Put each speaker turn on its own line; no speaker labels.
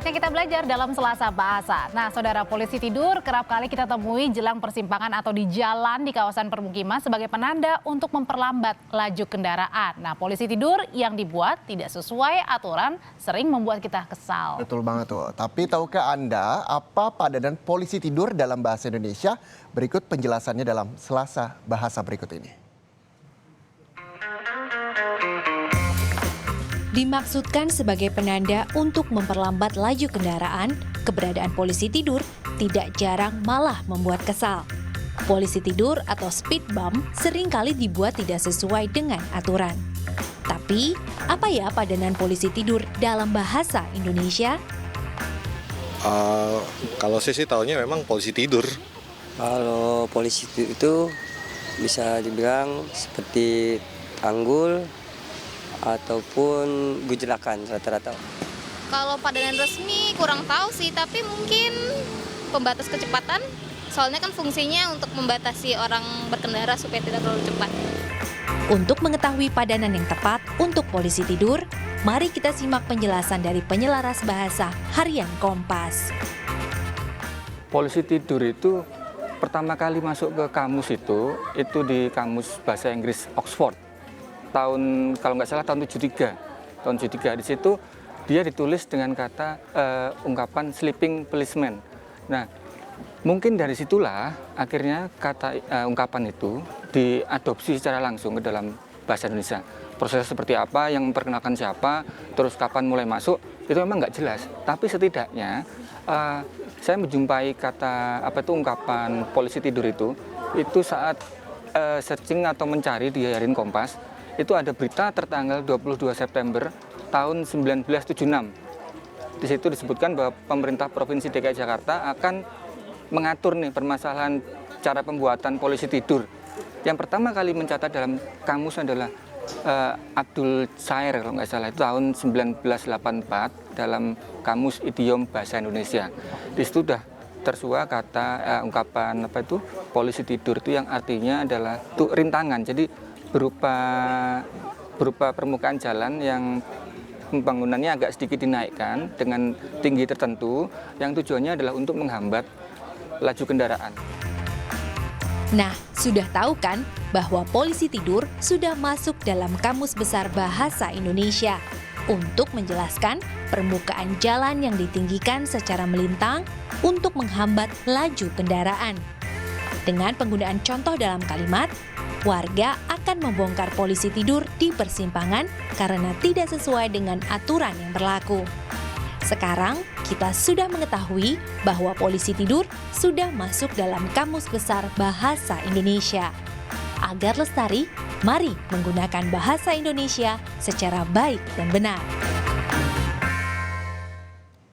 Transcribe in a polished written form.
Saatnya kita belajar dalam Selasa Bahasa. Nah, saudara, polisi tidur kerap kali kita temui jelang persimpangan atau di jalan di kawasan permukiman sebagai penanda untuk memperlambat laju kendaraan. Nah, polisi tidur yang dibuat tidak sesuai aturan sering membuat kita kesal.
Betul banget tuh. Tapi tahukah Anda apa padanan polisi tidur dalam bahasa Indonesia? Berikut penjelasannya dalam Selasa Bahasa berikut ini.
Dimaksudkan sebagai penanda untuk memperlambat laju kendaraan, keberadaan polisi tidur tidak jarang malah membuat kesal. Polisi tidur atau speed bump seringkali dibuat tidak sesuai dengan aturan. Tapi, apa ya padanan polisi tidur dalam bahasa Indonesia?
Kalau saya sih taunya memang polisi tidur.
Kalau polisi itu bisa dibilang seperti tanggul ataupun gujelakan rata-rata.
Kalau padanan resmi kurang tahu sih, tapi mungkin pembatas kecepatan. Soalnya kan fungsinya untuk membatasi orang berkendara supaya tidak terlalu cepat.
Untuk mengetahui padanan yang tepat untuk polisi tidur, mari kita simak penjelasan dari penyelaras bahasa Harian Kompas.
Polisi tidur itu pertama kali masuk ke kamus itu di kamus bahasa Inggris Oxford. Tahun kalau nggak salah tahun 73 di situ dia ditulis dengan kata ungkapan sleeping policeman. Nah, mungkin dari situlah akhirnya kata ungkapan itu diadopsi secara langsung ke dalam bahasa Indonesia. Proses seperti apa, yang memperkenalkan siapa, terus kapan mulai masuk, itu memang nggak jelas. Tapi setidaknya saya menjumpai kata ungkapan polisi tidur itu saat searching atau mencari di Harian Kompas. Itu ada berita tertanggal 22 September tahun 1976. Di situ disebutkan bahwa pemerintah Provinsi DKI Jakarta akan mengatur nih permasalahan cara pembuatan polisi tidur. Yang pertama kali mencatat dalam kamus adalah Abdul Sair kalau nggak salah, itu tahun 1984 dalam Kamus Idiom Bahasa Indonesia. Di situ sudah tersua kata ungkapan polisi tidur itu yang artinya adalah rintangan. Jadi berupa permukaan jalan yang pembangunannya agak sedikit dinaikkan dengan tinggi tertentu yang tujuannya adalah untuk menghambat laju kendaraan.
Nah, sudah tahu kan bahwa polisi tidur sudah masuk dalam Kamus Besar Bahasa Indonesia untuk menjelaskan permukaan jalan yang ditinggikan secara melintang untuk menghambat laju kendaraan. Dengan penggunaan contoh dalam kalimat, warga akan membongkar polisi tidur di persimpangan karena tidak sesuai dengan aturan yang berlaku. Sekarang kita sudah mengetahui bahwa polisi tidur sudah masuk dalam Kamus Besar Bahasa Indonesia. Agar lestari, mari menggunakan bahasa Indonesia secara baik dan benar.